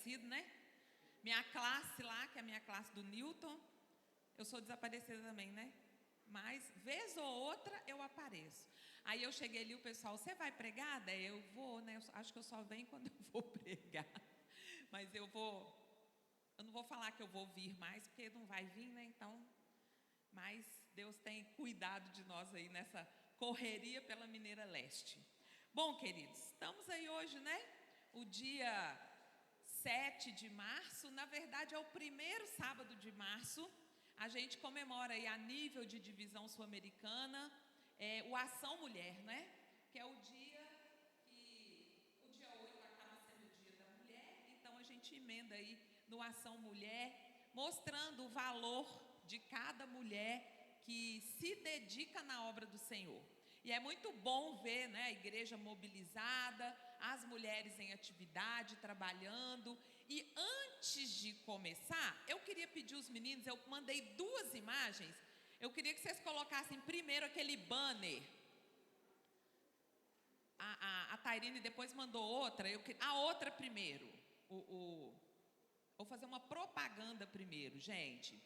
desaparecido, né? Minha classe lá, que é a minha classe do Newton, eu sou desaparecida também, né? Mas, vez ou outra, eu apareço. Aí eu cheguei ali, o pessoal, você vai pregar? Daí eu vou, né? Acho que eu só venho quando eu vou pregar. Mas eu não vou falar que eu vou vir mais, porque não vai vir, né? Então, mas Deus tem cuidado de nós aí nessa correria pela Mineira Leste. Bom, queridos, estamos aí hoje, né? O dia 7 de março, na verdade é o primeiro sábado de março. A gente comemora aí a nível de divisão sul-americana, o Ação Mulher, né? Que é o dia 8 acaba sendo o dia da mulher, então a gente emenda aí no Ação Mulher, mostrando o valor de cada mulher que se dedica na obra do Senhor. E é muito bom ver, né, a igreja mobilizada, as mulheres em atividade, trabalhando. E antes de começar, eu queria pedir aos meninos, eu mandei 2 imagens, eu queria que vocês colocassem primeiro aquele banner. A Tairine depois mandou outra, a outra primeiro. Vou fazer uma propaganda primeiro, gente.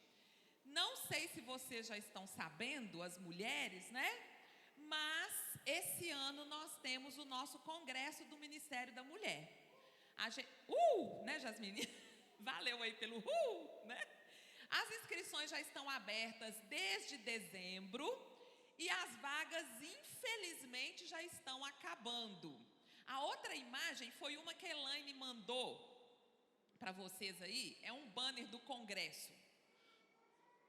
Não sei se vocês já estão sabendo, as mulheres, né? Mas esse ano nós temos o nosso congresso do Ministério da Mulher. Né, Jasmine? Valeu aí pelo né? As inscrições já estão abertas desde dezembro e as vagas, infelizmente, já estão acabando. A outra imagem foi uma que a Elaine mandou para vocês aí, é um banner do congresso.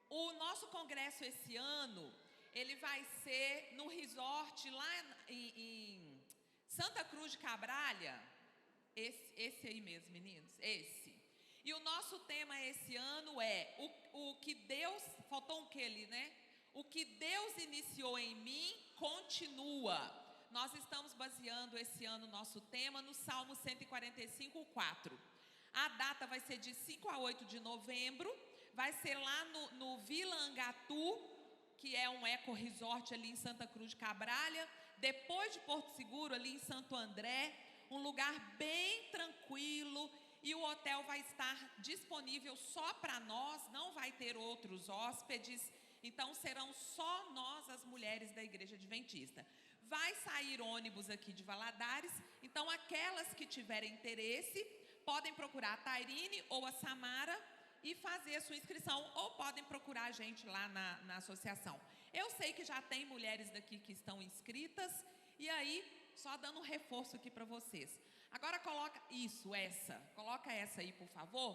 O nosso congresso esse ano, ele vai ser no resort lá em Santa Cruz de Cabralha. Esse aí mesmo, meninos, esse. E o nosso tema esse ano é o que Deus, faltou um que ali, né? O que Deus iniciou em mim, continua. Nós estamos baseando esse ano o nosso tema no Salmo 145, 4. A data vai ser de 5 a 8 de novembro, vai ser lá no Vila Angatu, que é um eco-resort ali em Santa Cruz de Cabralha, depois de Porto Seguro, ali em Santo André, um lugar bem tranquilo, e o hotel vai estar disponível só para nós, não vai ter outros hóspedes, então serão só nós, as mulheres da Igreja Adventista. Vai sair ônibus aqui de Valadares, então aquelas que tiverem interesse, podem procurar a Tairine ou a Samara e fazer a sua inscrição, ou podem procurar a gente lá na associação. Eu sei que já tem mulheres daqui que estão inscritas, e aí, só dando um reforço aqui para vocês. Agora coloca essa aí, por favor.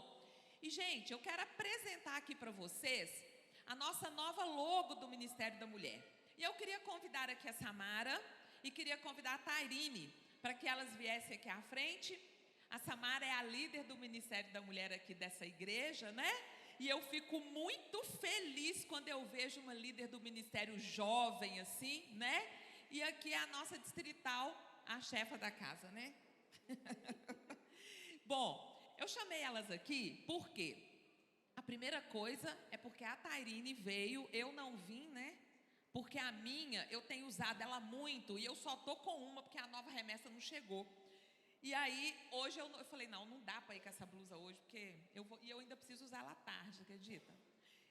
E, gente, eu quero apresentar aqui para vocês a nossa nova logo do Ministério da Mulher. E eu queria convidar aqui a Samara e queria convidar a Tairine para que elas viessem aqui à frente. A Samara é a líder do Ministério da Mulher aqui dessa igreja, né? E eu fico muito feliz quando eu vejo uma líder do ministério jovem assim, né? E aqui é a nossa distrital, a chefa da casa, né? Bom, eu chamei elas aqui porque a primeira coisa é porque a Tairine veio, eu não vim, né? Porque a minha, eu tenho usado ela muito e eu só tô com uma porque a nova remessa não chegou. E aí, hoje eu falei, não dá para ir com essa blusa hoje, porque eu ainda preciso usar ela à tarde, acredita?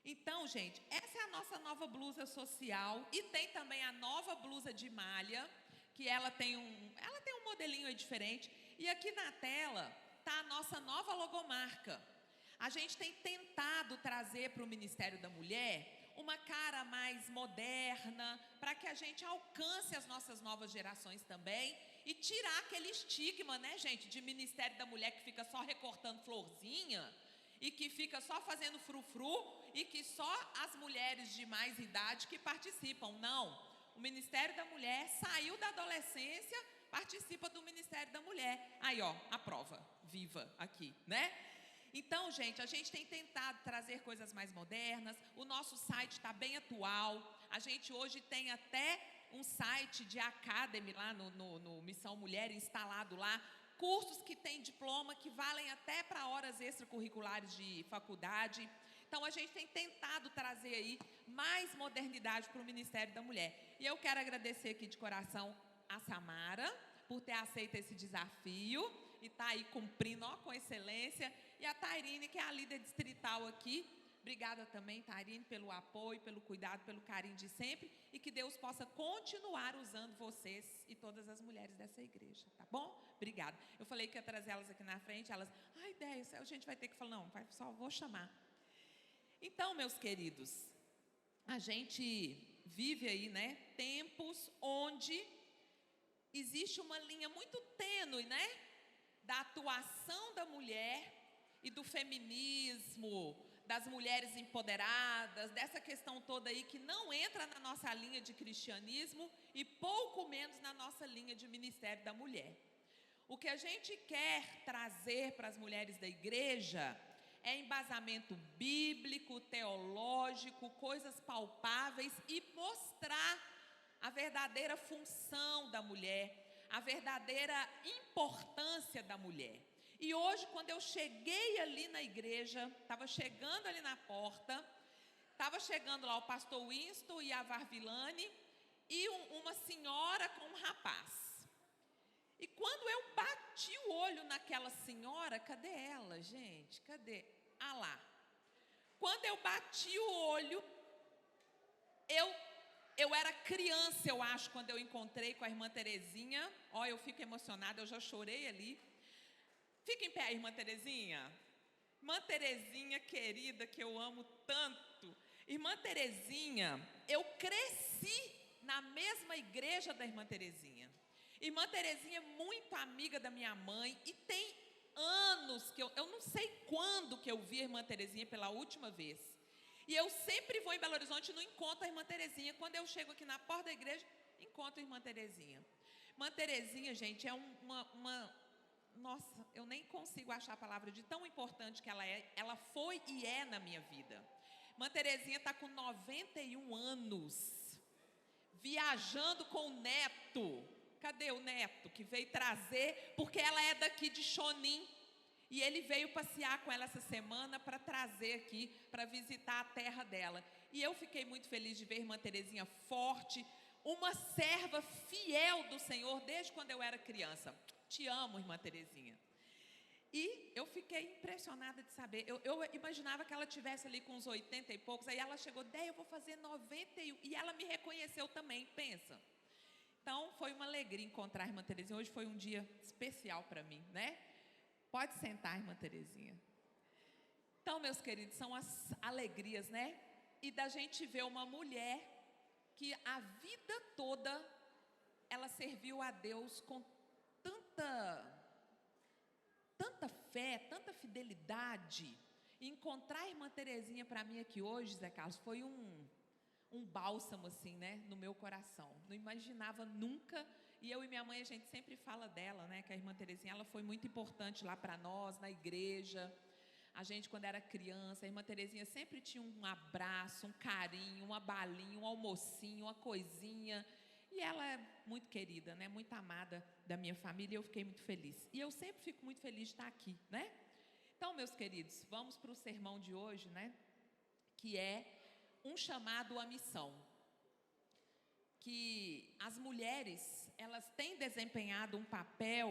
Então, gente, essa é a nossa nova blusa social, e tem também a nova blusa de malha, que ela tem um modelinho aí diferente, e aqui na tela está a nossa nova logomarca. A gente tem tentado trazer para o Ministério da Mulher uma cara mais moderna, para que a gente alcance as nossas novas gerações também e tirar aquele estigma, né, gente, de Ministério da Mulher que fica só recortando florzinha e que fica só fazendo frufru e que só as mulheres de mais idade que participam. Não, o Ministério da Mulher saiu da adolescência, participa do Ministério da Mulher. Aí, ó, a prova viva aqui, né? Então, gente, a gente tem tentado trazer coisas mais modernas. O nosso site está bem atual. A gente hoje tem até um site de academy lá no Missão Mulher instalado lá. Cursos que têm diploma que valem até para horas extracurriculares de faculdade. Então, a gente tem tentado trazer aí mais modernidade para o Ministério da Mulher. E eu quero agradecer aqui de coração a Samara por ter aceito esse desafio. e está aí cumprindo, ó, com excelência. E a Tairine, que é a líder distrital aqui. Obrigada também, Tairine, pelo apoio, pelo cuidado, pelo carinho de sempre. E que Deus possa continuar usando vocês e todas as mulheres dessa igreja, tá bom? Obrigada. Eu falei que ia trazer elas aqui na frente, elas, ai, ideia, a gente vai ter que falar, não, só vou chamar. Então, meus queridos, a gente vive aí, né, tempos onde existe uma linha muito tênue, né, da atuação da mulher e do feminismo, das mulheres empoderadas, dessa questão toda aí que não entra na nossa linha de cristianismo e pouco menos na nossa linha de ministério da mulher. O que a gente quer trazer para as mulheres da igreja é embasamento bíblico, teológico, coisas palpáveis e mostrar a verdadeira função da mulher, a verdadeira importância da mulher. E hoje, quando eu cheguei ali na igreja, estava chegando ali na porta, estava chegando lá o pastor Winston e a Varvilane e uma senhora com um rapaz. E quando eu bati o olho naquela senhora, cadê ela, gente? Cadê? Ah lá. Quando eu bati o olho, eu era criança, eu acho, quando eu encontrei com a irmã Terezinha. Ó, eu fico emocionada, eu já chorei ali. Fica em pé, irmã Terezinha. Irmã Terezinha querida, que eu amo tanto. Irmã Terezinha, eu cresci na mesma igreja da irmã Terezinha. Irmã Terezinha é muito amiga da minha mãe e tem anos que eu não sei quando que eu vi a irmã Terezinha pela última vez. E eu sempre vou em Belo Horizonte e não encontro a irmã Terezinha. Quando eu chego aqui na porta da igreja, encontro a irmã Terezinha. Irmã Terezinha, gente, é nossa, eu nem consigo achar a palavra de tão importante que ela é. Ela foi e é na minha vida. Irmã Terezinha está com 91 anos, viajando com o neto. Cadê o neto que veio trazer? Porque ela é daqui de Chonim. E ele veio passear com ela essa semana para trazer aqui, para visitar a terra dela. E eu fiquei muito feliz de ver a irmã Terezinha forte, uma serva fiel do Senhor desde quando eu era criança. Te amo, irmã Terezinha. E eu fiquei impressionada de saber. Eu imaginava que ela tivesse ali com uns 80 e poucos. Aí ela chegou, eu vou fazer 91. E ela me reconheceu também, pensa. Então, foi uma alegria encontrar a irmã Terezinha. Hoje foi um dia especial para mim, né? Pode sentar, irmã Terezinha. Então, meus queridos, são as alegrias, né? E da gente ver uma mulher que a vida toda ela serviu a Deus com tanta fé, tanta fidelidade. E encontrar a irmã Terezinha para mim aqui hoje, Zé Carlos, foi um bálsamo assim, né, no meu coração. Não imaginava nunca. E eu e minha mãe, a gente sempre fala dela, né, que a irmã Terezinha, ela foi muito importante lá para nós, na igreja. A gente, quando era criança, a irmã Terezinha sempre tinha um abraço, um carinho, uma balinha, um almocinho, uma coisinha. E ela é muito querida, né, muito amada da minha família, e eu fiquei muito feliz. E eu sempre fico muito feliz de estar aqui, né? Então, meus queridos, vamos para o sermão de hoje, né, que é um chamado à missão. Que as mulheres, elas têm desempenhado um papel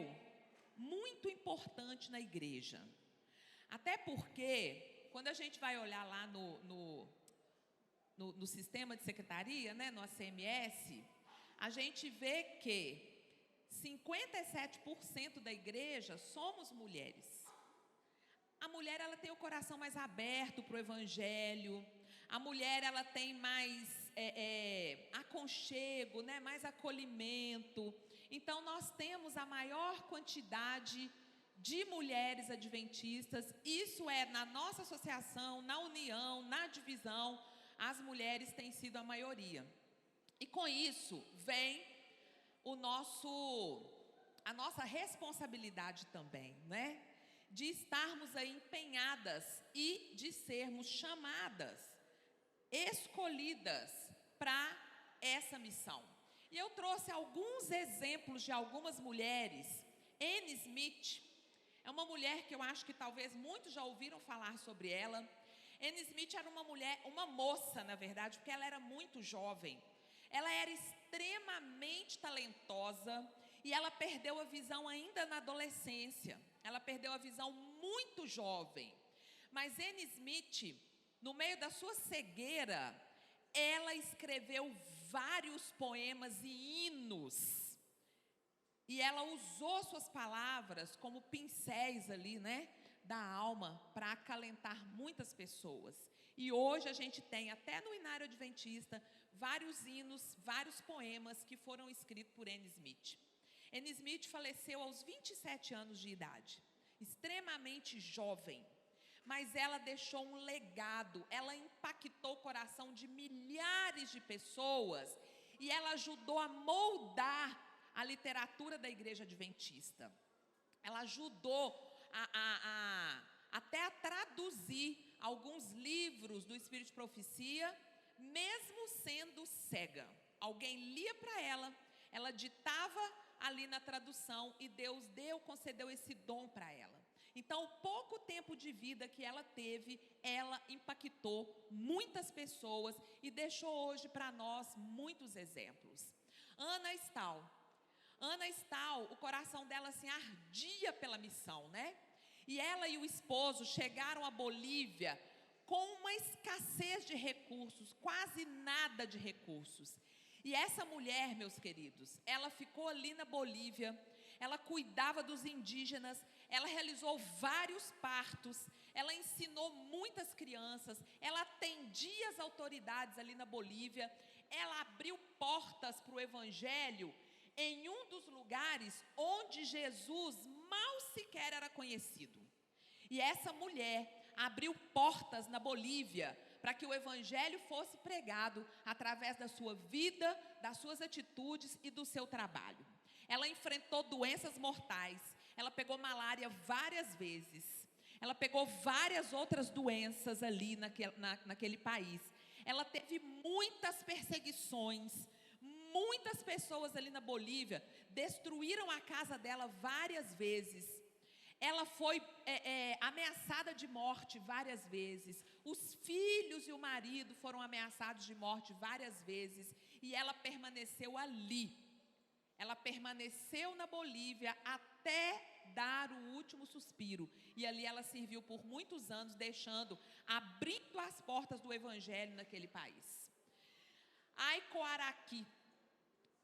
muito importante na igreja. Até porque, quando a gente vai olhar lá no sistema de secretaria, né, no ACMS, a gente vê que 57% da igreja somos mulheres. A mulher, ela tem o coração mais aberto para o evangelho. A mulher, ela tem mais aconchego, né? Mais acolhimento. Então, nós temos a maior quantidade de mulheres adventistas. Isso é na nossa associação, na união, na divisão, as mulheres têm sido a maioria. E com isso vem a nossa responsabilidade também, né? De estarmos aí empenhadas e de sermos chamadas, escolhidas para essa missão. E eu trouxe alguns exemplos de algumas mulheres. Anne Smith é uma mulher que eu acho que talvez muitos já ouviram falar sobre ela. Anne Smith era uma moça, na verdade, porque ela era muito jovem. Ela era extremamente talentosa E ela perdeu a visão ainda na adolescência. Ela perdeu a visão muito jovem. Mas Anne Smith, no meio da sua cegueira, ela escreveu vários poemas e hinos. E ela usou suas palavras como pincéis ali, né, da alma, para acalentar muitas pessoas. E hoje a gente tem, até no Inário Adventista, vários hinos, vários poemas que foram escritos por Anne Smith. Anne Smith faleceu aos 27 anos de idade, extremamente jovem. Mas ela deixou um legado, ela impactou o coração de milhares de pessoas e ela ajudou a moldar a literatura da Igreja Adventista. Ela ajudou até a traduzir alguns livros do Espírito de Profecia, mesmo sendo cega. Alguém lia para ela, ela ditava ali na tradução e Deus concedeu esse dom para ela. Então, o pouco tempo de vida que ela teve, ela impactou muitas pessoas e deixou hoje para nós muitos exemplos. Ana Stahl, o coração dela assim ardia pela missão, né? E ela e o esposo chegaram à Bolívia com uma escassez de recursos, quase nada de recursos. E essa mulher, meus queridos, ela ficou ali na Bolívia, ela cuidava dos indígenas, ela realizou vários partos, ela ensinou muitas crianças, ela atendia as autoridades ali na Bolívia, ela abriu portas para o Evangelho em um dos lugares onde Jesus mal sequer era conhecido. E essa mulher abriu portas na Bolívia para que o Evangelho fosse pregado através da sua vida, das suas atitudes e do seu trabalho. Ela enfrentou doenças mortais, ela pegou malária várias vezes, ela pegou várias outras doenças ali naquele país. Ela teve muitas perseguições, muitas pessoas ali na Bolívia destruíram a casa dela várias vezes. Ela foi ameaçada de morte várias vezes. Os filhos e o marido foram ameaçados de morte várias vezes. E ela permaneceu ali. Ela permaneceu na Bolívia até dar o último suspiro. E ali ela serviu por muitos anos, abrindo as portas do Evangelho naquele país. Aiko Araki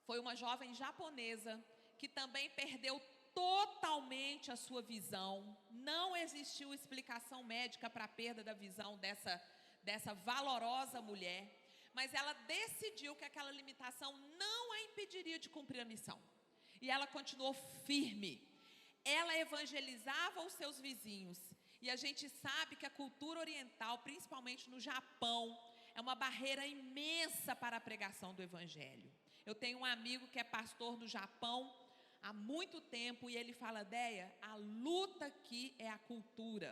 foi uma jovem japonesa que também perdeu totalmente a sua visão. Não existiu explicação médica para a perda da visão dessa valorosa mulher. Mas ela decidiu que aquela limitação não a impediria de cumprir a missão. E ela continuou firme. Ela evangelizava os seus vizinhos. E a gente sabe que a cultura oriental, principalmente no Japão, é uma barreira imensa para a pregação do Evangelho. Eu tenho um amigo que é pastor no Japão há muito tempo e ele fala: Déia, a luta aqui é a cultura.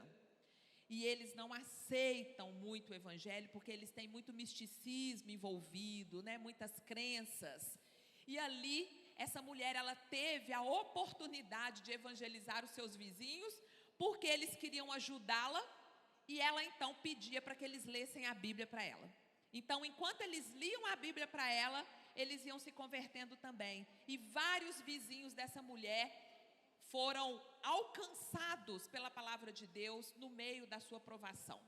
E eles não aceitam muito o Evangelho porque eles têm muito misticismo envolvido, né? Muitas crenças. E ali, essa mulher, ela teve a oportunidade de evangelizar os seus vizinhos porque eles queriam ajudá-la e ela então pedia para que eles lessem a Bíblia para ela. Então, enquanto eles liam a Bíblia para ela, eles iam se convertendo também. E vários vizinhos dessa mulher foram alcançados pela palavra de Deus no meio da sua provação.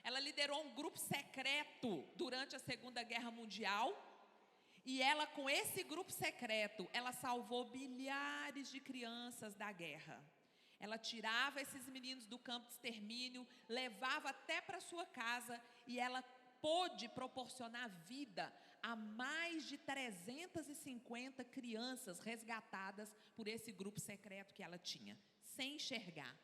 Ela liderou um grupo secreto durante a Segunda Guerra Mundial. E ela, com esse grupo secreto, ela salvou milhares de crianças da guerra. Ela tirava esses meninos do campo de extermínio, levava até para sua casa e ela pôde proporcionar vida a mais de 350 crianças resgatadas por esse grupo secreto que ela tinha, sem enxergar.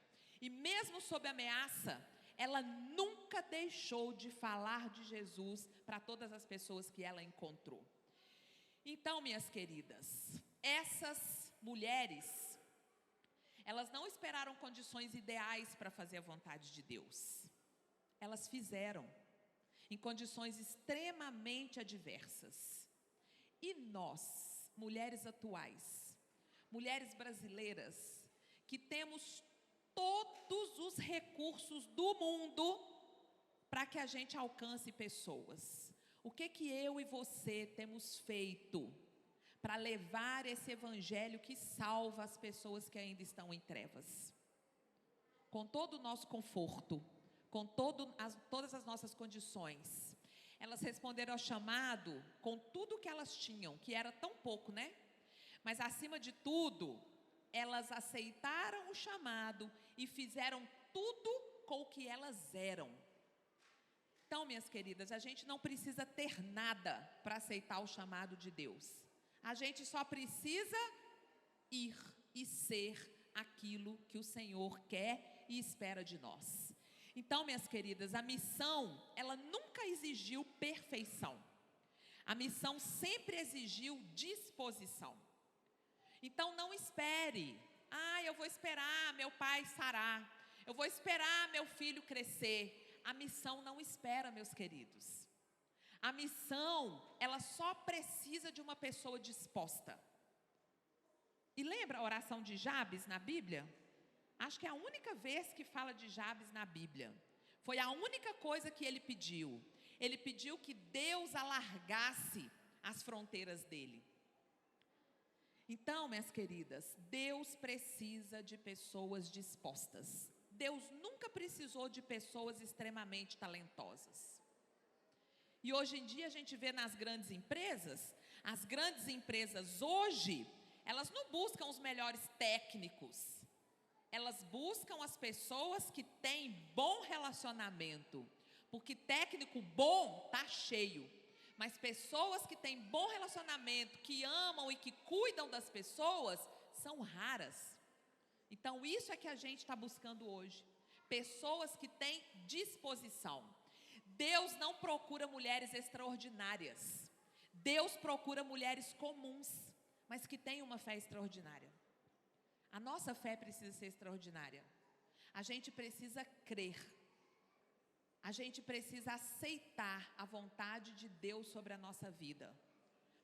E mesmo sob ameaça, ela nunca deixou de falar de Jesus para todas as pessoas que ela encontrou. Então, minhas queridas, essas mulheres, elas não esperaram condições ideais para fazer a vontade de Deus. Elas fizeram em condições extremamente adversas. E nós, mulheres atuais, mulheres brasileiras, que temos todos os recursos do mundo para que a gente alcance pessoas. O que eu e você temos feito para levar esse evangelho que salva as pessoas que ainda estão em trevas. Com todo o nosso conforto, com todas as nossas condições. Elas responderam ao chamado com tudo que elas tinham, que era tão pouco, né? Mas acima de tudo, elas aceitaram o chamado e fizeram tudo com o que elas eram. Então, minhas queridas, a gente não precisa ter nada para aceitar o chamado de Deus. A gente só precisa ir e ser aquilo que o Senhor quer e espera de nós. Então, minhas queridas, a missão, ela nunca exigiu perfeição. A missão sempre exigiu disposição. Então, não espere. Eu vou esperar meu pai sarar. Eu vou esperar meu filho crescer. A missão não espera, meus queridos. A missão, ela só precisa de uma pessoa disposta. E lembra a oração de Jabes na Bíblia? Acho que é a única vez que fala de Jabes na Bíblia. Foi a única coisa que ele pediu. Ele pediu que Deus alargasse as fronteiras dele. Então, minhas queridas, Deus precisa de pessoas dispostas. Deus nunca precisou de pessoas extremamente talentosas. E hoje em dia a gente vê nas grandes empresas, as grandes empresas hoje, elas não buscam os melhores técnicos. Elas buscam as pessoas que têm bom relacionamento. Porque técnico bom está cheio. Mas pessoas que têm bom relacionamento, que amam e que cuidam das pessoas, são raras. Então isso é que a gente está buscando hoje. Pessoas que têm disposição. Deus não procura mulheres extraordinárias. Deus procura mulheres comuns, mas que têm uma fé extraordinária. A nossa fé precisa ser extraordinária. A gente precisa crer. A gente precisa aceitar a vontade de Deus sobre a nossa vida.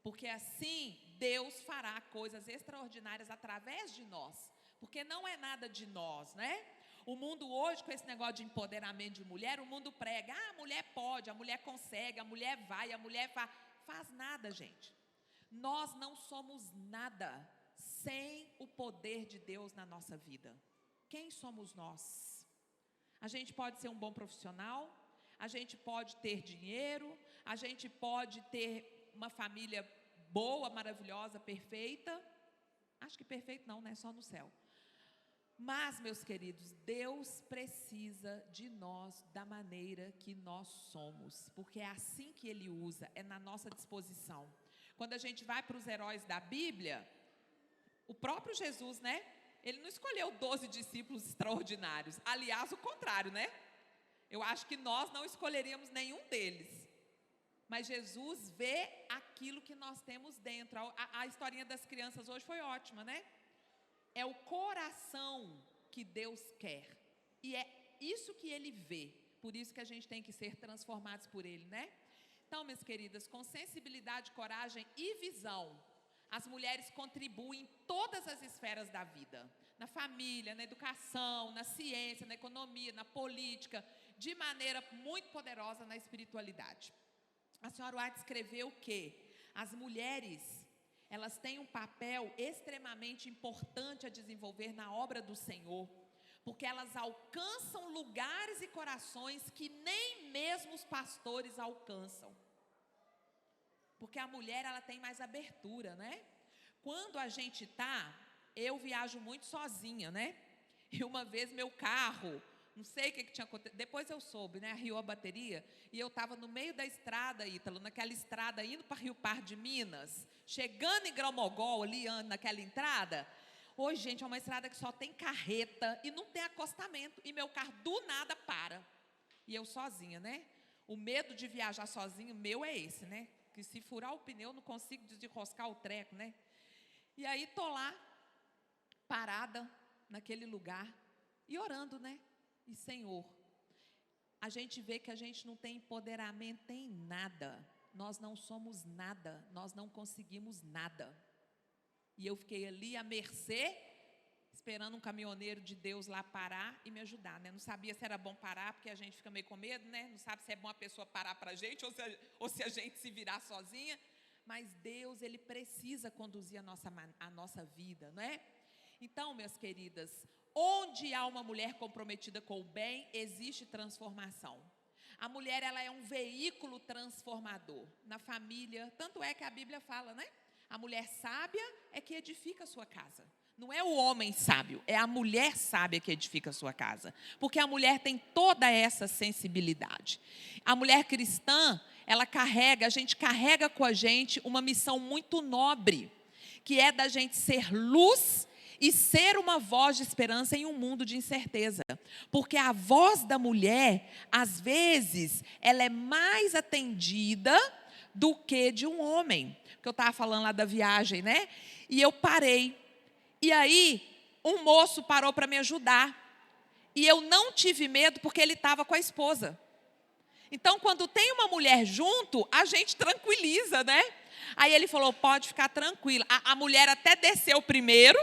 Porque assim Deus fará coisas extraordinárias através de nós. Porque não é nada de nós, né? O mundo hoje, com esse negócio de empoderamento de mulher, o mundo prega, a mulher pode, a mulher consegue, a mulher vai, a mulher faz nada, gente. Nós não somos nada sem o poder de Deus na nossa vida. Quem somos nós? A gente pode ser um bom profissional, a gente pode ter dinheiro, a gente pode ter uma família boa, maravilhosa, perfeita. Acho que perfeito não, né? Só no céu. Mas, meus queridos, Deus precisa de nós da maneira que nós somos, porque é assim que Ele usa, é na nossa disposição. Quando a gente vai para os heróis da Bíblia, o próprio Jesus, né? Ele não escolheu 12 discípulos extraordinários. Aliás, o contrário, né? Eu acho que nós não escolheríamos nenhum deles. Mas Jesus vê aquilo que nós temos dentro. A historinha das crianças hoje foi ótima, né? É o coração que Deus quer. E é isso que Ele vê. Por isso que a gente tem que ser transformados por Ele, né? Então, minhas queridas, com sensibilidade, coragem e visão, as mulheres contribuem em todas as esferas da vida. Na família, na educação, na ciência, na economia, na política, de maneira muito poderosa na espiritualidade. A senhora White escreveu que as mulheres, elas têm um papel extremamente importante a desenvolver na obra do Senhor, porque elas alcançam lugares e corações que nem mesmo os pastores alcançam. Porque a mulher, ela tem mais abertura, né? Quando a gente eu viajo muito sozinha, né? E uma vez meu carro, não sei o que tinha acontecido, depois eu soube, né? Arriou a bateria, e eu estava no meio da estrada, Ítalo, naquela estrada indo para Rio Pardo de Minas, chegando em Gromogol, ali naquela entrada. Hoje, gente, é uma estrada que só tem carreta e não tem acostamento, e meu carro do nada para. E eu sozinha, né? O medo de viajar sozinho, meu é esse, né? Que se furar o pneu, não consigo desenroscar o treco, né? E aí tô lá, parada naquele lugar e orando, né? E Senhor, a gente vê que a gente não tem empoderamento em nada. Nós não somos nada, nós não conseguimos nada. E eu fiquei ali à mercê, esperando um caminhoneiro de Deus lá parar e me ajudar, né? Não sabia se era bom parar, porque a gente fica meio com medo, né? Não sabe se é bom a pessoa parar para a gente ou se a gente se virar sozinha. mas Deus, Ele precisa conduzir a nossa vida, não é? Então, minhas queridas, onde há uma mulher comprometida com o bem, existe transformação. A mulher, ela é um veículo transformador na família, tanto é que a Bíblia fala, né? A mulher sábia é que edifica a sua casa. Não é o homem sábio, é a mulher sábia que edifica a sua casa. Porque a mulher tem toda essa sensibilidade. A mulher cristã, a gente carrega com a gente uma missão muito nobre, que é da gente ser luz e ser uma voz de esperança em um mundo de incerteza. Porque a voz da mulher, às vezes, ela é mais atendida do que de um homem. Porque eu estava falando lá da viagem, né? E eu parei. E aí, um moço parou para me ajudar. E eu não tive medo porque ele estava com a esposa. Então, quando tem uma mulher junto, a gente tranquiliza, né? Aí ele falou, pode ficar tranquila. A mulher até desceu primeiro.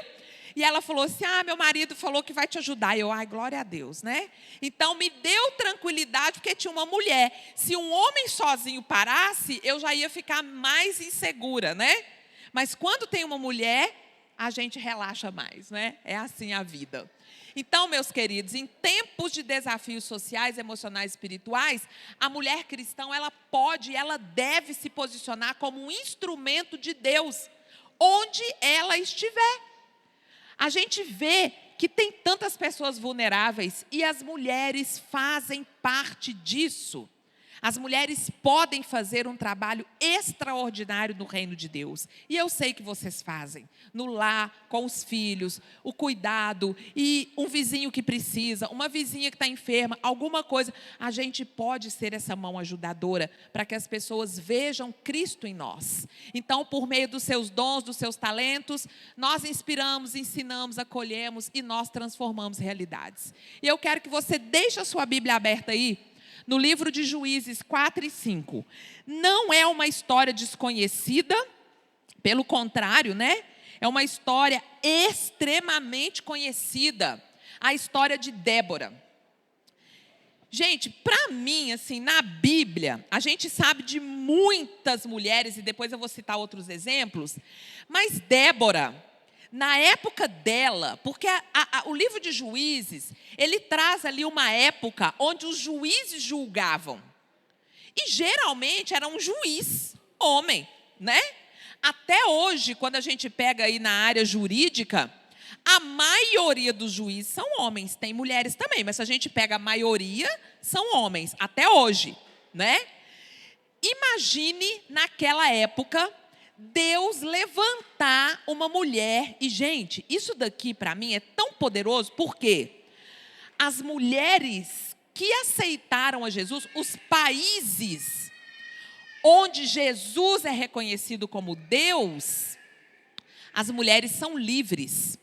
E ela falou assim, meu marido falou que vai te ajudar. E eu, glória a Deus, né? Então, me deu tranquilidade, porque tinha uma mulher. Se um homem sozinho parasse, eu já ia ficar mais insegura, né? Mas quando tem uma mulher, a gente relaxa mais, né? É assim a vida. Então, meus queridos, em tempos de desafios sociais, emocionais e espirituais, a mulher cristã, ela pode, ela deve se posicionar como um instrumento de Deus, onde ela estiver. A gente vê que tem tantas pessoas vulneráveis e as mulheres fazem parte disso. As mulheres podem fazer um trabalho extraordinário no reino de Deus. E eu sei que vocês fazem. No lar, com os filhos, o cuidado, e um vizinho que precisa, uma vizinha que está enferma, alguma coisa. A gente pode ser essa mão ajudadora para que as pessoas vejam Cristo em nós. Então, por meio dos seus dons, dos seus talentos, nós inspiramos, ensinamos, acolhemos e nós transformamos realidades. E eu quero que você deixe a sua Bíblia aberta aí, no livro de Juízes 4 e 5. Não é uma história desconhecida, pelo contrário, né? É uma história extremamente conhecida. A história de Débora. Gente, para mim, assim, na Bíblia, a gente sabe de muitas mulheres, e depois eu vou citar outros exemplos, mas Débora, na época dela, porque o livro de Juízes, ele traz ali uma época onde os juízes julgavam. E geralmente era um juiz, homem, né? Até hoje, quando a gente pega aí na área jurídica, a maioria dos juízes são homens. Tem mulheres também, mas se a gente pega a maioria, são homens, até hoje, né? Imagine naquela época Deus levantar uma mulher. E, gente, isso daqui para mim é tão poderoso, porque as mulheres que aceitaram a Jesus, os países onde Jesus é reconhecido como Deus, as mulheres são livres.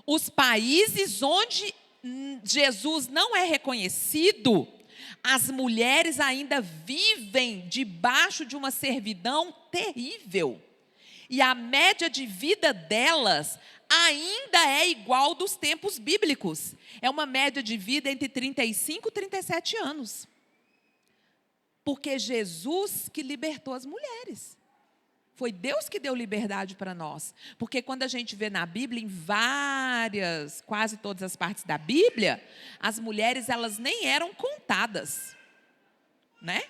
Os países onde Jesus não é reconhecido, as mulheres ainda vivem debaixo de uma servidão terrível. E a média de vida delas ainda é igual dos tempos bíblicos. É uma média de vida entre 35 e 37 anos. Porque Jesus que libertou as mulheres. Foi Deus que deu liberdade para nós. Porque quando a gente vê na Bíblia, em quase todas as partes da Bíblia, as mulheres, elas nem eram contadas, né?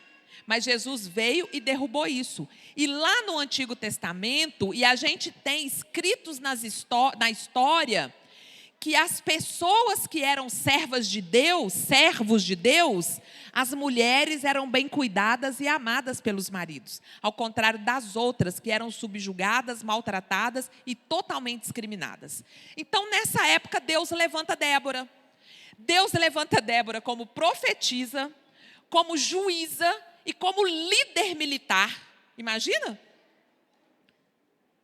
Mas Jesus veio e derrubou isso. E lá no Antigo Testamento, e a gente tem escritos na história, que as pessoas que eram servos de Deus, as mulheres eram bem cuidadas e amadas pelos maridos. Ao contrário das outras, que eram subjugadas, maltratadas e totalmente discriminadas. Então, nessa época, Deus levanta Débora. Deus levanta Débora como profetisa, como juíza e como líder militar. Imagina?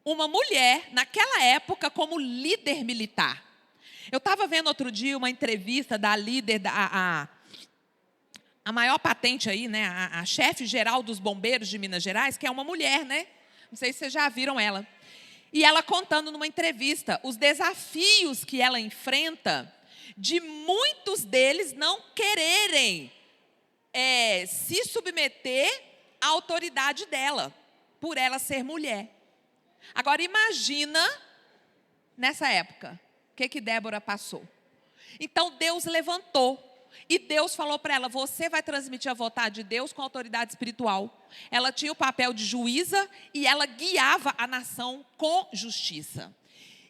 Uma mulher, naquela época, como líder militar. Eu estava vendo outro dia uma entrevista da líder, a maior patente aí, né? A chefe geral dos bombeiros de Minas Gerais, que é uma mulher, né? Não sei se vocês já viram ela. E ela contando numa entrevista os desafios que ela enfrenta, de muitos deles não quererem se submeter à autoridade dela. por ela ser mulher. Agora imagina, nessa época, o que Débora passou. Então Deus levantou. E Deus falou para ela, você vai transmitir a vontade de Deus com autoridade espiritual. Ela tinha o papel de juíza e ela guiava a nação com justiça.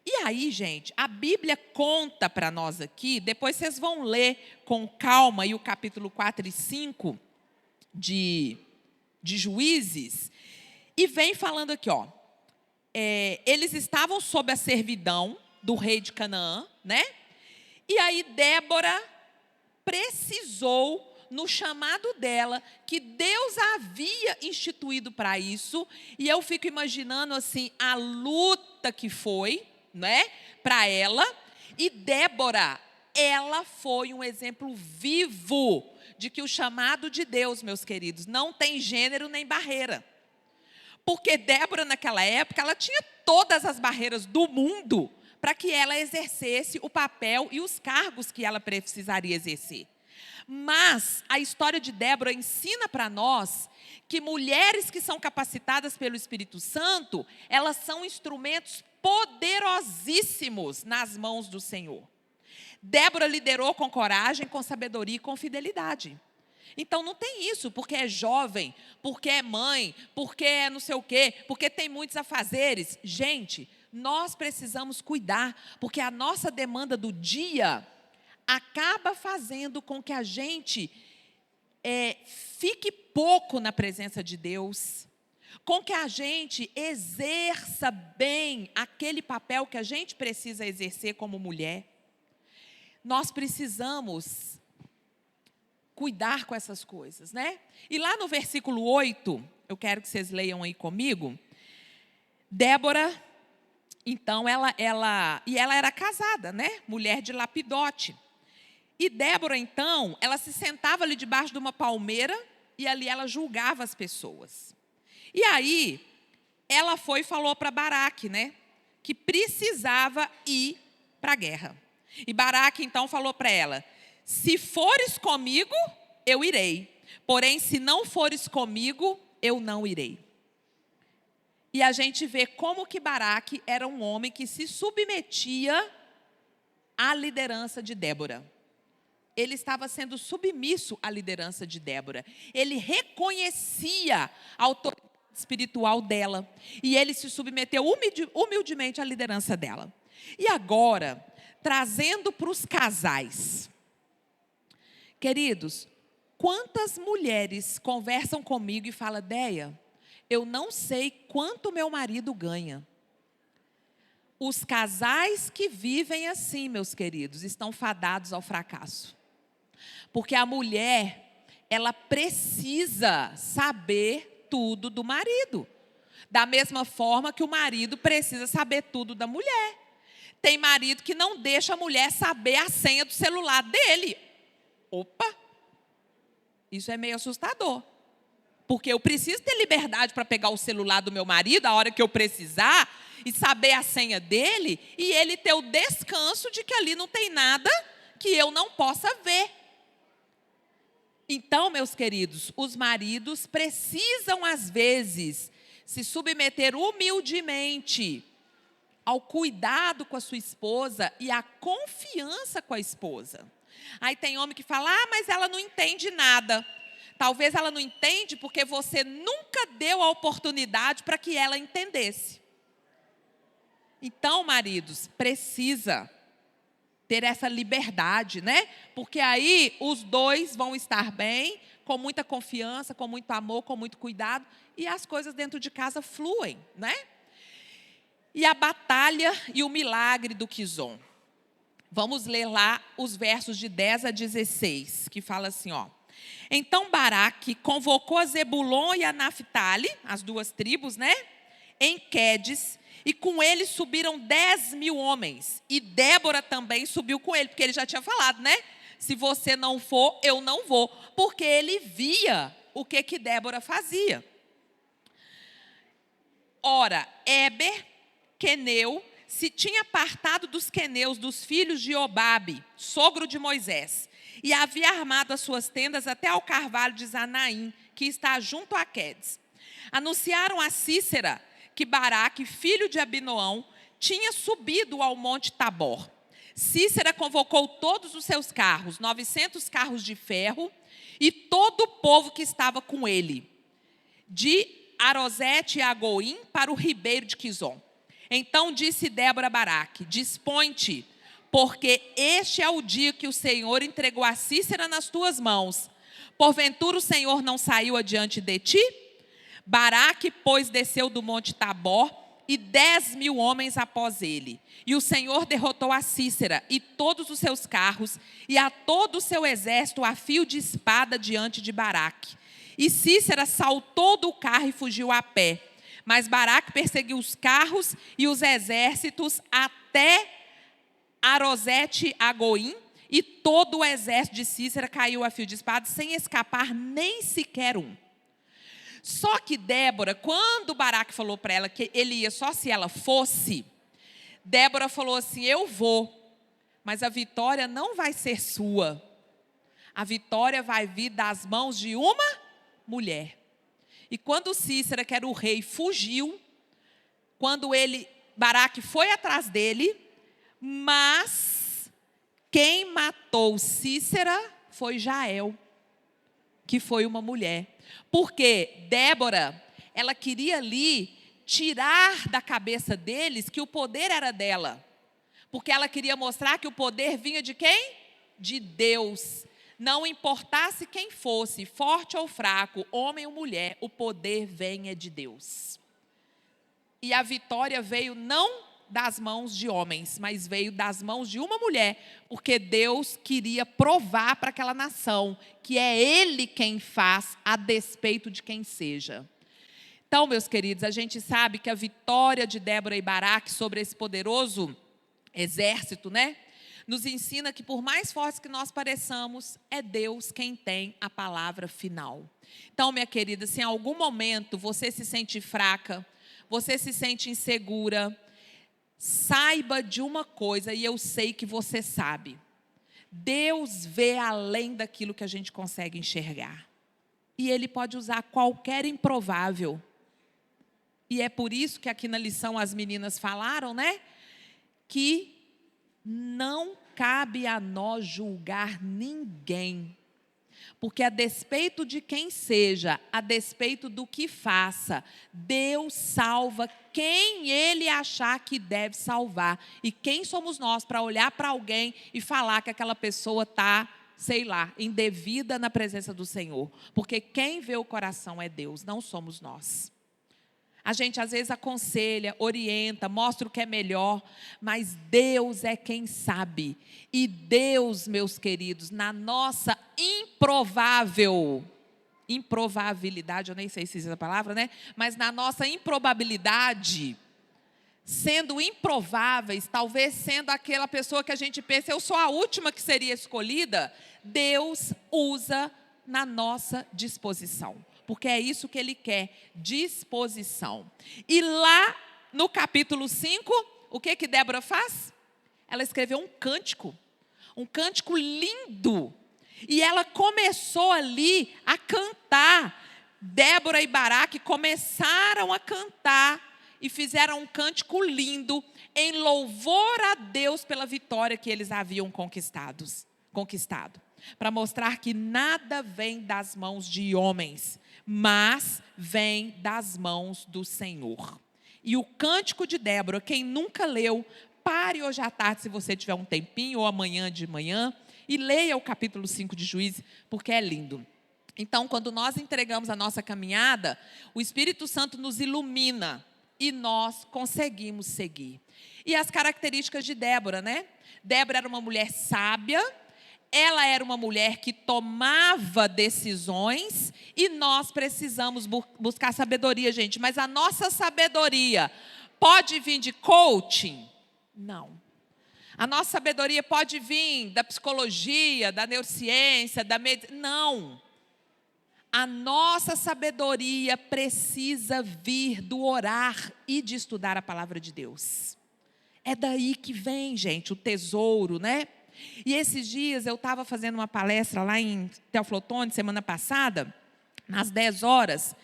E aí, gente, a Bíblia conta para nós aqui, depois vocês vão ler com calma aí o capítulo 4 e 5 de Juízes, e vem falando aqui, ó, eles estavam sob a servidão do rei de Canaã, né? E aí Débora precisou, no chamado dela, que Deus havia instituído para isso, e eu fico imaginando assim, a luta que foi, né, para ela, e Débora, ela foi um exemplo vivo de que o chamado de Deus, meus queridos, não tem gênero nem barreira. Porque Débora, naquela época, ela tinha todas as barreiras do mundo para que ela exercesse o papel e os cargos que ela precisaria exercer. Mas a história de Débora ensina para nós que mulheres que são capacitadas pelo Espírito Santo, elas são instrumentos poderosíssimos nas mãos do Senhor. Débora liderou com coragem, com sabedoria e com fidelidade. Então não tem isso, porque é jovem, porque é mãe, porque é não sei o quê, porque tem muitos afazeres. Gente, nós precisamos cuidar, porque a nossa demanda do dia acaba fazendo com que a gente fique pouco na presença de Deus, com que a gente exerça bem aquele papel que a gente precisa exercer como mulher. Nós precisamos cuidar com essas coisas, né? E lá no versículo 8, eu quero que vocês leiam aí comigo. Débora, então, ela era casada, né? Mulher de Lapidote. E Débora, então, ela se sentava ali debaixo de uma palmeira e ali ela julgava as pessoas. E aí, ela foi e falou para Baraque, né? Que precisava ir para a guerra. E Baraque, então, falou para ela, se fores comigo, eu irei. Porém, se não fores comigo, eu não irei. E a gente vê como que Baraque era um homem que se submetia à liderança de Débora. Ele estava sendo submisso à liderança de Débora. Ele reconhecia a autoridade espiritual dela. E ele se submeteu humildemente à liderança dela. E agora, trazendo para os casais. Queridos, quantas mulheres conversam comigo e falam, Déia, eu não sei quanto meu marido ganha. Os casais que vivem assim, meus queridos, estão fadados ao fracasso. Porque a mulher, ela precisa saber tudo do marido. Da mesma forma que o marido precisa saber tudo da mulher. Tem marido que não deixa a mulher saber a senha do celular dele. Opa! Isso é meio assustador. Porque eu preciso ter liberdade para pegar o celular do meu marido a hora que eu precisar e saber a senha dele e ele ter o descanso de que ali não tem nada que eu não possa ver. Então, meus queridos, os maridos precisam, às vezes, se submeter humildemente ao cuidado com a sua esposa e à confiança com a esposa. Aí tem homem que fala, mas ela não entende nada. Talvez ela não entende porque você nunca deu a oportunidade para que ela entendesse. Então, maridos, precisa ter essa liberdade, né? Porque aí os dois vão estar bem, com muita confiança, com muito amor, com muito cuidado, e as coisas dentro de casa fluem, né? E a batalha e o milagre do Quizon. Vamos ler lá os versos de 10 a 16, que fala assim, ó. Então Baraque convocou a Zebulon e a Naftali, as duas tribos, né? Em Quedes, e com ele subiram 10.000 homens. E Débora também subiu com ele, porque ele já tinha falado, né? Se você não for, eu não vou. Porque ele via o que Débora fazia. Ora, Éber, queneu, se tinha apartado dos queneus, dos filhos de Obabe, sogro de Moisés, e havia armado as suas tendas até ao carvalho de Zanaim, que está junto a Quedes. Anunciaram a Cícera que Baraque, filho de Abinoão, tinha subido ao monte Tabor. Cícera convocou todos os seus carros, 900 carros de ferro, e todo o povo que estava com ele, de Arosete e Agoim para o ribeiro de Quizon. Então disse Débora a Baraque: dispõe-te, porque este é o dia que o Senhor entregou a Cícera nas tuas mãos. Porventura o Senhor não saiu adiante de ti? Baraque, pois, desceu do monte Tabor, e 10.000 homens após ele. E o Senhor derrotou a Cícera e todos os seus carros, e a todo o seu exército a fio de espada diante de Baraque. E Cícera saltou do carro e fugiu a pé. Mas Baraque perseguiu os carros e os exércitos até Arosete Agoim, e todo o exército de Cícera caiu a fio de espada, sem escapar nem sequer um. Só que Débora, quando Baraque falou para ela que ele ia só se ela fosse, Débora falou assim: eu vou, mas a vitória não vai ser sua. A vitória vai vir das mãos de uma mulher. E quando Cícera, que era o rei, fugiu, quando Baraque foi atrás dele, mas quem matou Cícera foi Jael, que foi uma mulher. Porque Débora, ela queria ali tirar da cabeça deles que o poder era dela. Porque ela queria mostrar que o poder vinha de quem? De Deus. Não importasse quem fosse, forte ou fraco, homem ou mulher, o poder venha de Deus. E a vitória veio não das mãos de homens, mas veio das mãos de uma mulher, porque Deus queria provar para aquela nação que é Ele quem faz, a despeito de quem seja. Então, meus queridos, a gente sabe que a vitória de Débora e Baraque sobre esse poderoso exército, né, nos ensina que por mais fortes que nós pareçamos, é Deus quem tem a palavra final. Então, minha querida, se em algum momento você se sente fraca, você se sente insegura, saiba de uma coisa, e eu sei que você sabe: Deus vê além daquilo que a gente consegue enxergar. E Ele pode usar qualquer improvável. E é por isso que aqui na lição as meninas falaram, né? Que não cabe a nós julgar ninguém. Porque a despeito de quem seja, a despeito do que faça, Deus salva quem Ele achar que deve salvar. E quem somos nós para olhar para alguém e falar que aquela pessoa está, sei lá, indevida na presença do Senhor? Porque quem vê o coração é Deus, não somos nós. A gente às vezes aconselha, orienta, mostra o que é melhor, mas Deus é quem sabe. E Deus, meus queridos, na nossa improvabilidade, eu nem sei se existe a palavra, né? Mas na nossa improbabilidade, sendo improváveis, talvez sendo aquela pessoa que a gente pensa, eu sou a última que seria escolhida, Deus usa na nossa disposição. Porque é isso que Ele quer, disposição. E lá no capítulo 5, o que Débora faz? Ela escreveu um cântico lindo. E ela começou ali a cantar. Débora e Baraque começaram a cantar e fizeram um cântico lindo em louvor a Deus pela vitória que eles haviam conquistado. Para mostrar que nada vem das mãos de homens, mas vem das mãos do Senhor. E o cântico de Débora, quem nunca leu, pare hoje à tarde, se você tiver um tempinho, ou amanhã de manhã, e leia o capítulo 5 de Juízes, porque é lindo. Então, quando nós entregamos a nossa caminhada, o Espírito Santo nos ilumina e nós conseguimos seguir. E as características de Débora, né? Débora era uma mulher sábia, ela era uma mulher que tomava decisões, e nós precisamos buscar sabedoria, gente. Mas a nossa sabedoria pode vir de coaching? Não. A nossa sabedoria pode vir da psicologia, da neurociência, da medicina? Não. A nossa sabedoria precisa vir do orar e de estudar a palavra de Deus. É daí que vem, gente, o tesouro, né? E esses dias eu estava fazendo uma palestra lá em Teoflotone, semana passada, às 10 horas.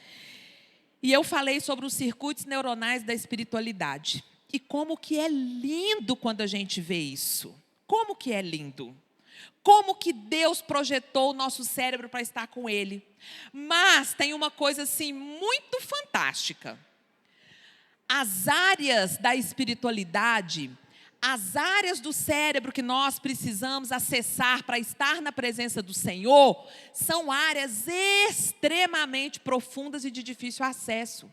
E eu falei sobre os circuitos neuronais da espiritualidade. E como que é lindo quando a gente vê isso. Como que é lindo. Como que Deus projetou o nosso cérebro para estar com Ele. Mas tem uma coisa assim muito fantástica. As áreas da espiritualidade, as áreas do cérebro que nós precisamos acessar para estar na presença do Senhor, são áreas extremamente profundas e de difícil acesso.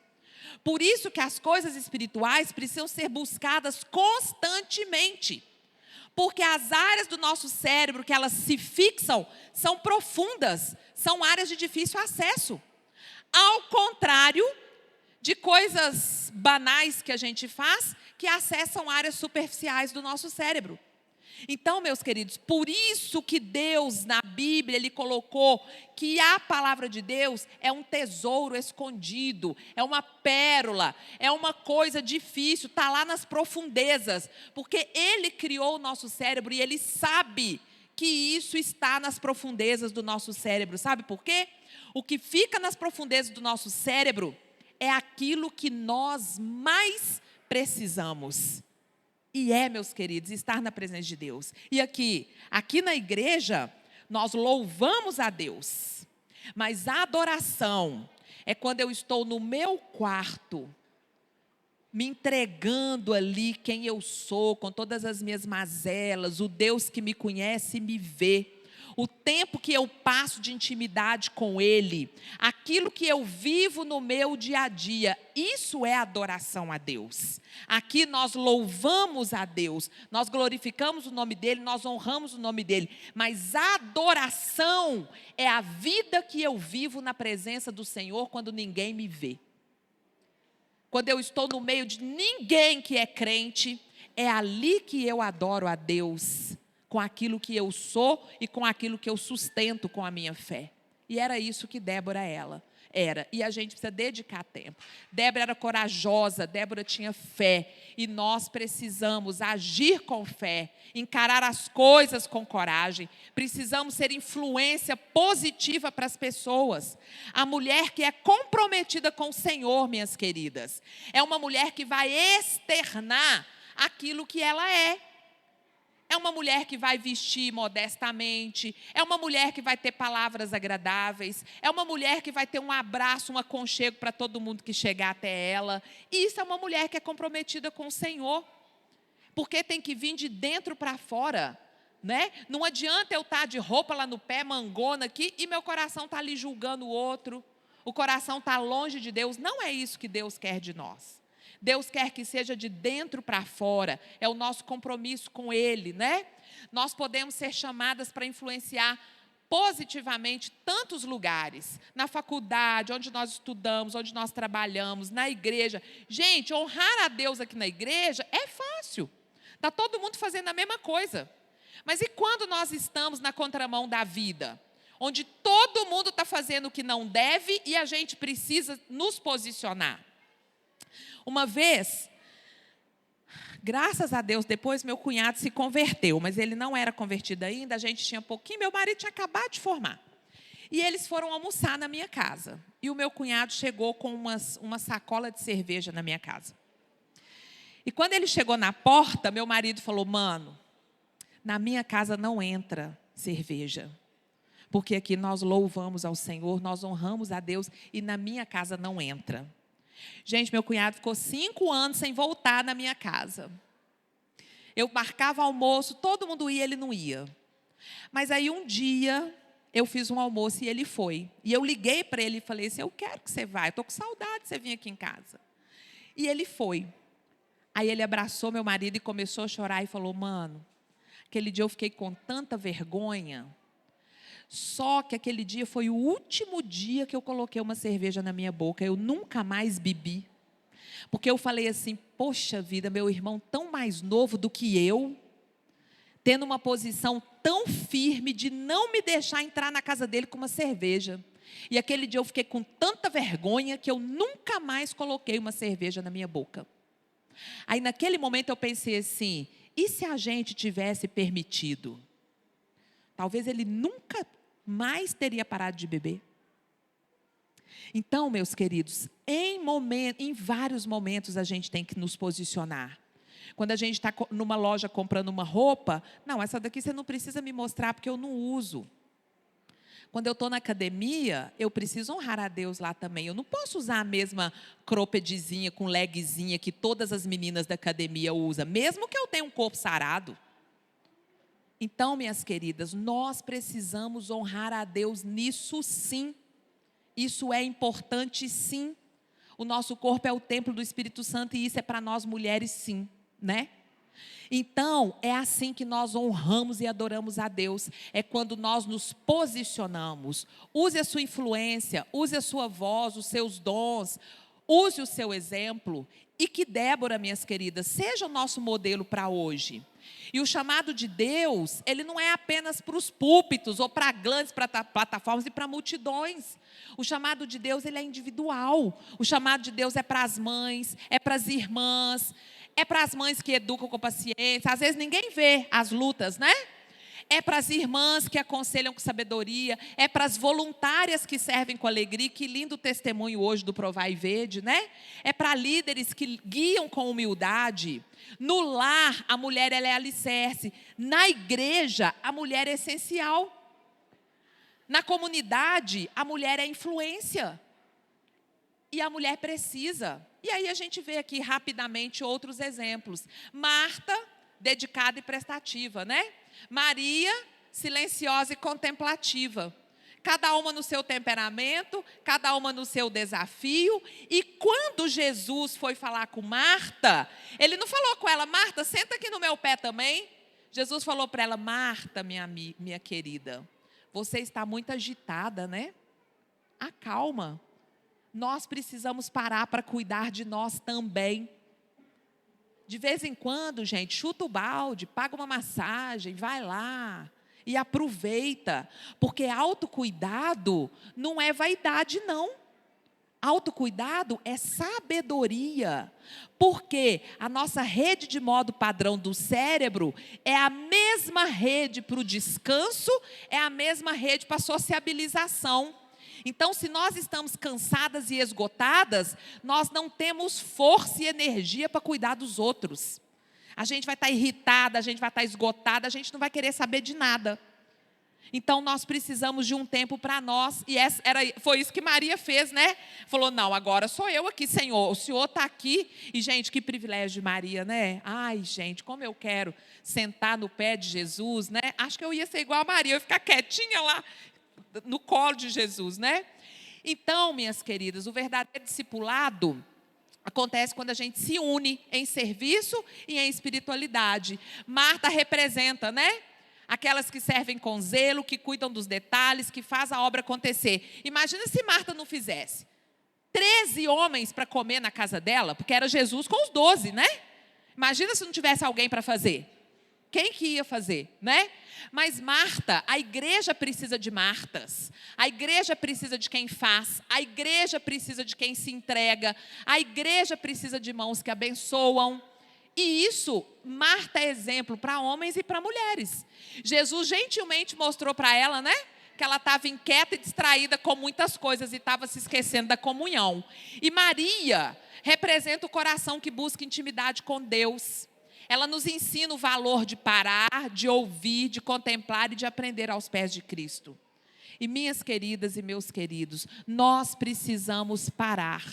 Por isso que as coisas espirituais precisam ser buscadas constantemente. Porque as áreas do nosso cérebro que elas se fixam são profundas, são áreas de difícil acesso. Ao contrário de coisas banais que a gente faz, que acessam áreas superficiais do nosso cérebro. Então, meus queridos, por isso que Deus, na Bíblia, Ele colocou que a palavra de Deus é um tesouro escondido, é uma pérola, é uma coisa difícil, está lá nas profundezas, porque Ele criou o nosso cérebro e Ele sabe que isso está nas profundezas do nosso cérebro. Sabe por quê? O que fica nas profundezas do nosso cérebro é aquilo que nós mais precisamos. E meus queridos, estar na presença de Deus. E aqui na igreja, nós louvamos a Deus. Mas a adoração é quando eu estou no meu quarto, me entregando ali quem eu sou, com todas as minhas mazelas, o Deus que me conhece e me vê. O tempo que eu passo de intimidade com Ele, aquilo que eu vivo no meu dia a dia, isso é adoração a Deus. Aqui nós louvamos a Deus, nós glorificamos o nome dEle, nós honramos o nome dEle. Mas a adoração é a vida que eu vivo na presença do Senhor quando ninguém me vê. Quando eu estou no meio de ninguém que é crente, é ali que eu adoro a Deus, com aquilo que eu sou e com aquilo que eu sustento com a minha fé. E era isso que Débora era. E a gente precisa dedicar tempo. Débora era corajosa, Débora tinha fé. E nós precisamos agir com fé, encarar as coisas com coragem. Precisamos ser influência positiva para as pessoas. A mulher que é comprometida com o Senhor, minhas queridas, é uma mulher que vai externar aquilo que ela é. É uma mulher que vai vestir modestamente, é uma mulher que vai ter palavras agradáveis, é uma mulher que vai ter um abraço, um aconchego para todo mundo que chegar até ela. E isso é uma mulher que é comprometida com o Senhor, porque tem que vir de dentro para fora, né? Não adianta eu estar de roupa lá no pé, mangona aqui, e meu coração está ali julgando o outro, o coração está longe de Deus. Não é isso que Deus quer de nós. Deus quer que seja de dentro para fora, é o nosso compromisso com Ele, né? Nós podemos ser chamadas para influenciar positivamente tantos lugares, na faculdade, onde nós estudamos, onde nós trabalhamos, na igreja. Gente, honrar a Deus aqui na igreja é fácil, está todo mundo fazendo a mesma coisa. Mas e quando nós estamos na contramão da vida? Onde todo mundo está fazendo o que não deve e a gente precisa nos posicionar. Uma vez, graças a Deus, depois meu cunhado se converteu, mas ele não era convertido ainda, a gente tinha pouquinho, meu marido tinha acabado de formar. E eles foram almoçar na minha casa. E o meu cunhado chegou com uma sacola de cerveja na minha casa. E quando ele chegou na porta, meu marido falou: mano, na minha casa não entra cerveja. Porque aqui nós louvamos ao Senhor, nós honramos a Deus e na minha casa não entra. Gente, meu cunhado ficou 5 anos sem voltar na minha casa. Eu marcava almoço, todo mundo ia, ele não ia. Mas aí um dia, eu fiz um almoço e ele foi. E eu liguei para ele e falei assim: eu quero que você vá, eu estou com saudade de você vir aqui em casa. E ele foi. Aí ele abraçou meu marido e começou a chorar e falou: mano, aquele dia eu fiquei com tanta vergonha. Só que aquele dia foi o último dia que eu coloquei uma cerveja na minha boca. Eu nunca mais bebi. Porque eu falei assim: poxa vida, meu irmão tão mais novo do que eu, tendo uma posição tão firme de não me deixar entrar na casa dele com uma cerveja. E aquele dia eu fiquei com tanta vergonha que eu nunca mais coloquei uma cerveja na minha boca. Aí naquele momento eu pensei assim: e se a gente tivesse permitido? Talvez ele nunca mais teria parado de beber. Então, meus queridos, em vários momentos a gente tem que nos posicionar. Quando a gente está numa loja comprando uma roupa, não, essa daqui você não precisa me mostrar porque eu não uso. Quando eu estou na academia, eu preciso honrar a Deus lá também. Eu não posso usar a mesma croppedzinha com legzinha que todas as meninas da academia usam, mesmo que eu tenha um corpo sarado. Então, minhas queridas, nós precisamos honrar a Deus nisso sim. Isso é importante sim. O nosso corpo é o templo do Espírito Santo e isso é para nós mulheres sim, né? Então, é assim que nós honramos e adoramos a Deus. É quando nós nos posicionamos. Use a sua influência, use a sua voz, os seus dons, use o seu exemplo. E que Débora, minhas queridas, seja o nosso modelo para hoje. E o chamado de Deus, ele não é apenas para os púlpitos ou para grandes plataformas e para multidões. O chamado de Deus, ele é individual. O chamado de Deus é para as mães, é para as irmãs, é para as mães que educam com paciência. Às vezes ninguém vê as lutas, né? É para as irmãs que aconselham com sabedoria, é para as voluntárias que servem com alegria. Que lindo testemunho hoje do Provai Verde, né? É para líderes que guiam com humildade. No lar, a mulher ela é alicerce. Na igreja, a mulher é essencial. Na comunidade, a mulher é influência. E a mulher precisa. E aí a gente vê aqui rapidamente outros exemplos. Marta, dedicada e prestativa, né? Maria, silenciosa e contemplativa. Cada uma no seu temperamento, cada uma no seu desafio. E quando Jesus foi falar com Marta, ele não falou com ela: Marta, senta aqui no meu pé também. Jesus falou para ela: Marta, minha querida, você está muito agitada, né? Acalma. Nós precisamos parar para cuidar de nós também. De vez em quando, gente, chuta o balde, paga uma massagem, vai lá e aproveita. Porque autocuidado não é vaidade, não. Autocuidado é sabedoria. Porque a nossa rede de modo padrão do cérebro é a mesma rede para o descanso, é a mesma rede para a sociabilização. Então, se nós estamos cansadas e esgotadas, nós não temos força e energia para cuidar dos outros. A gente vai estar irritada, a gente vai estar esgotada, a gente não vai querer saber de nada. Então, nós precisamos de um tempo para nós. E foi isso que Maria fez, né? Falou: não, agora sou eu aqui, Senhor. O Senhor está aqui. E, gente, que privilégio de Maria, né? Ai, gente, como eu quero sentar no pé de Jesus, né? Acho que eu ia ser igual a Maria, eu ia ficar quietinha lá no colo de Jesus, né? Então, minhas queridas, o verdadeiro discipulado acontece quando a gente se une em serviço e em espiritualidade. Marta representa, né? Aquelas que servem com zelo, que cuidam dos detalhes, que faz a obra acontecer. Imagina se Marta não fizesse. 13 homens para comer na casa dela, porque era Jesus com os 12, né? Imagina se não tivesse alguém para fazer. Quem que ia fazer, né? Mas Marta, a igreja precisa de Martas. A igreja precisa de quem faz. A igreja precisa de quem se entrega. A igreja precisa de mãos que abençoam. E isso, Marta é exemplo para homens e para mulheres. Jesus gentilmente mostrou para ela, né? Que ela estava inquieta e distraída com muitas coisas e estava se esquecendo da comunhão. E Maria representa o coração que busca intimidade com Deus. Ela nos ensina o valor de parar, de ouvir, de contemplar e de aprender aos pés de Cristo. E minhas queridas e meus queridos, nós precisamos parar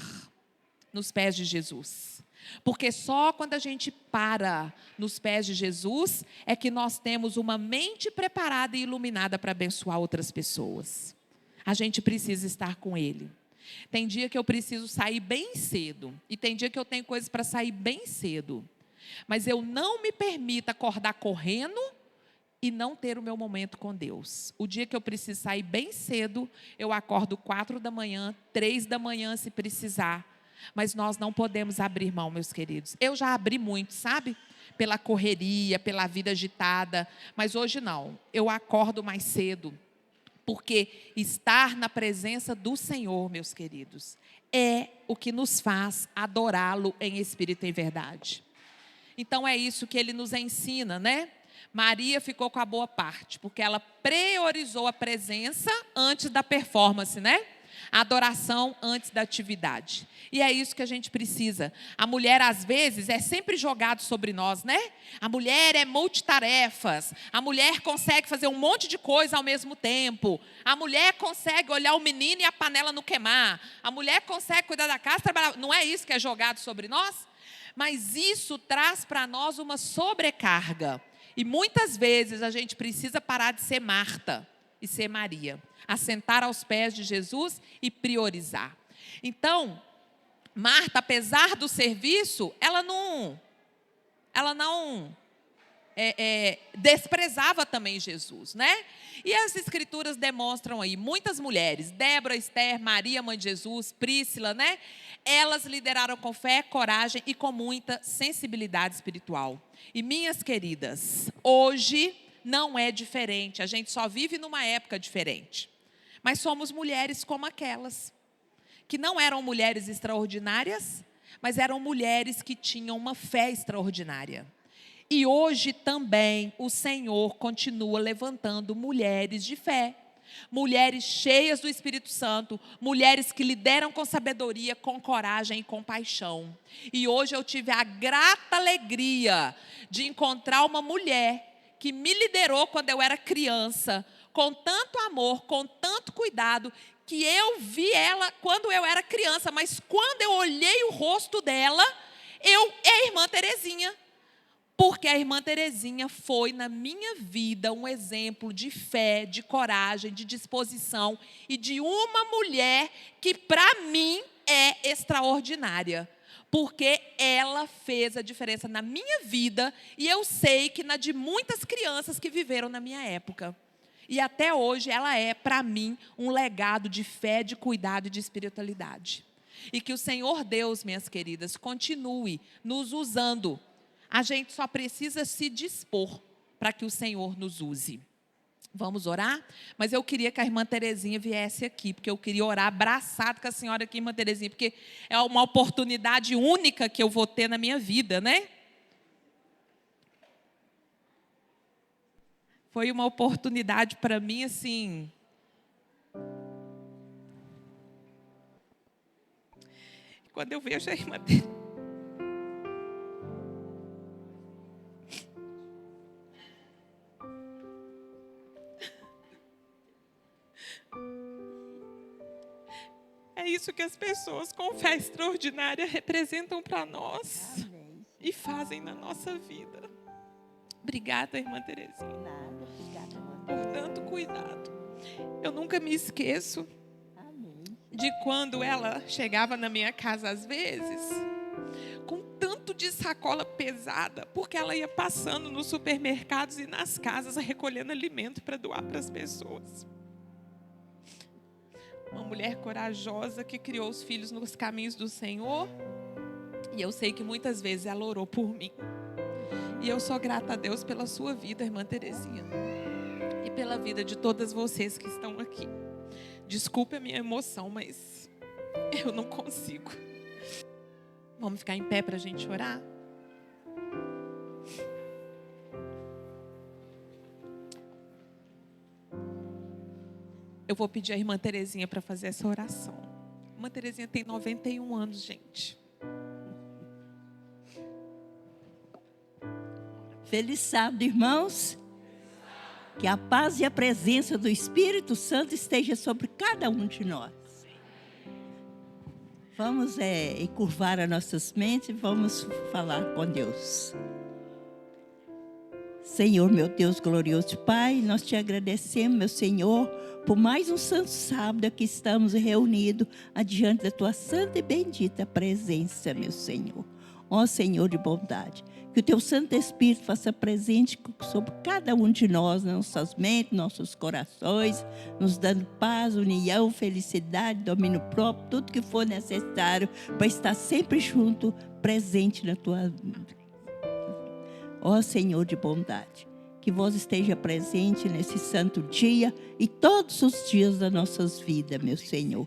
nos pés de Jesus. Porque só quando a gente para nos pés de Jesus é que nós temos uma mente preparada e iluminada para abençoar outras pessoas. A gente precisa estar com Ele. Tem dia que eu preciso sair bem cedo e tem dia que eu tenho coisas para sair bem cedo. Mas eu não me permito acordar correndo e não ter o meu momento com Deus. O dia que eu preciso sair bem cedo, eu acordo 4 da manhã, 3 da manhã se precisar. Mas nós não podemos abrir mão, meus queridos. Eu já abri muito, sabe? Pela correria, pela vida agitada. Mas hoje não. Eu acordo mais cedo. Porque estar na presença do Senhor, meus queridos, é o que nos faz adorá-lo em espírito e em verdade. Então é isso que ele nos ensina, né? Maria ficou com a boa parte, porque ela priorizou a presença antes da performance, né? A adoração antes da atividade. E é isso que a gente precisa. A mulher, às vezes, é sempre jogado sobre nós, né? A mulher é multitarefas. A mulher consegue fazer um monte de coisa ao mesmo tempo. A mulher consegue olhar o menino e a panela não queimar. A mulher consegue cuidar da casa, trabalhar. Não é isso que é jogado sobre nós? Mas isso traz para nós uma sobrecarga. E muitas vezes a gente precisa parar de ser Marta e ser Maria. Assentar aos pés de Jesus e priorizar. Então, Marta, apesar do serviço, ela não desprezava também Jesus, né? E as escrituras demonstram aí, muitas mulheres, Débora, Esther, Maria, mãe de Jesus, Príscila, né? Elas lideraram com fé, coragem e com muita sensibilidade espiritual. E minhas queridas, hoje não é diferente, a gente só vive numa época diferente. Mas somos mulheres como aquelas, que não eram mulheres extraordinárias, mas eram mulheres que tinham uma fé extraordinária. E hoje também o Senhor continua levantando mulheres de fé. Mulheres cheias do Espírito Santo, mulheres que lideram com sabedoria, com coragem e com paixão. E hoje eu tive a grata alegria de encontrar uma mulher que me liderou quando eu era criança, com tanto amor, com tanto cuidado, que eu vi ela quando eu era criança, mas quando eu olhei o rosto dela, é a irmã Terezinha. Porque a irmã Terezinha foi, na minha vida, um exemplo de fé, de coragem, de disposição e de uma mulher que, para mim, é extraordinária. Porque ela fez a diferença na minha vida e eu sei que na de muitas crianças que viveram na minha época. E até hoje ela é, para mim, um legado de fé, de cuidado e de espiritualidade. E que o Senhor Deus, minhas queridas, continue nos usando. A gente só precisa se dispor para que o Senhor nos use. Vamos orar? Mas eu queria que a irmã Terezinha viesse aqui, porque eu queria orar abraçado com a senhora aqui, irmã Terezinha, porque é uma oportunidade única que eu vou ter na minha vida, né? Foi uma oportunidade para mim, assim... Quando eu vejo a irmã Terezinha... É isso que as pessoas com fé extraordinária representam para nós. Amém. E fazem na nossa vida. Obrigada, irmã Terezinha. Nada, obrigada, irmã. Por tanto cuidado. Eu nunca me esqueço de quando ela chegava na minha casa às vezes, com tanto de sacola pesada, porque ela ia passando nos supermercados e nas casas recolhendo alimento para doar para as pessoas. Uma mulher corajosa que criou os filhos nos caminhos do Senhor. E eu sei que muitas vezes ela orou por mim. E eu sou grata a Deus pela sua vida, irmã Terezinha. E pela vida de todas vocês que estão aqui. Desculpe a minha emoção, mas eu não consigo. Vamos ficar em pé para a gente orar? Eu vou pedir à irmã Terezinha para fazer essa oração. A irmã Terezinha tem 91 anos, gente. Feliz sábado, irmãos. Que a paz e a presença do Espírito Santo esteja sobre cada um de nós. Vamos encurvar as nossas mentes e vamos falar com Deus. Senhor, meu Deus glorioso Pai, nós te agradecemos, meu Senhor, por mais um santo sábado que estamos reunidos adiante da tua santa e bendita presença, meu Senhor. Ó Senhor de bondade, que o teu Santo Espírito faça presente sobre cada um de nós, nossas mentes, nossos corações, nos dando paz, união, felicidade, domínio próprio, tudo que for necessário para estar sempre junto, presente na tua vida. Ó Senhor de bondade, que vós esteja presente nesse santo dia e todos os dias das nossas vidas, meu Senhor.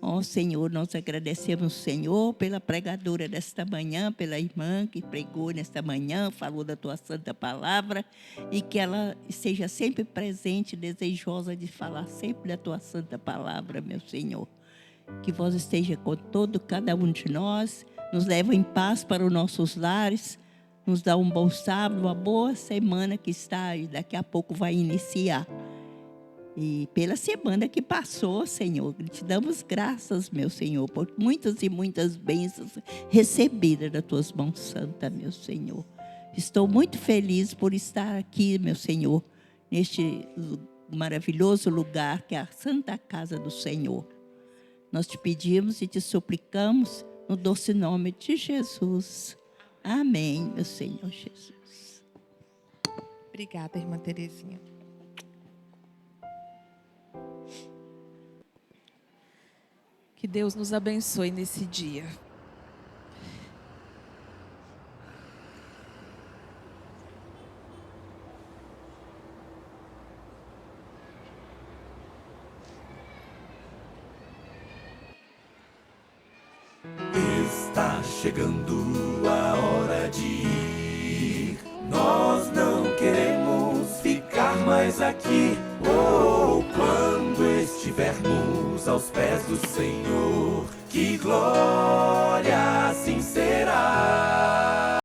Ó Senhor, nós agradecemos, Senhor, pela pregadora desta manhã, pela irmã que pregou nesta manhã, falou da tua santa palavra, e que ela esteja sempre presente, desejosa de falar sempre da tua santa palavra, meu Senhor. Que vós esteja com cada um de nós, nos leva em paz para os nossos lares, nos dá um bom sábado, uma boa semana que está e daqui a pouco vai iniciar. E pela semana que passou, Senhor, te damos graças, meu Senhor, por muitas e muitas bênçãos recebidas das tuas mãos santas, meu Senhor. Estou muito feliz por estar aqui, meu Senhor, neste maravilhoso lugar que é a Santa Casa do Senhor. Nós te pedimos e te suplicamos no doce nome de Jesus. Amém, meu Senhor Jesus. Obrigada, irmã Terezinha. Que Deus nos abençoe nesse dia. Está chegando a hora de ir. Nós não queremos ficar mais aqui. Oh, quando estivermos aos pés do Senhor, que glória!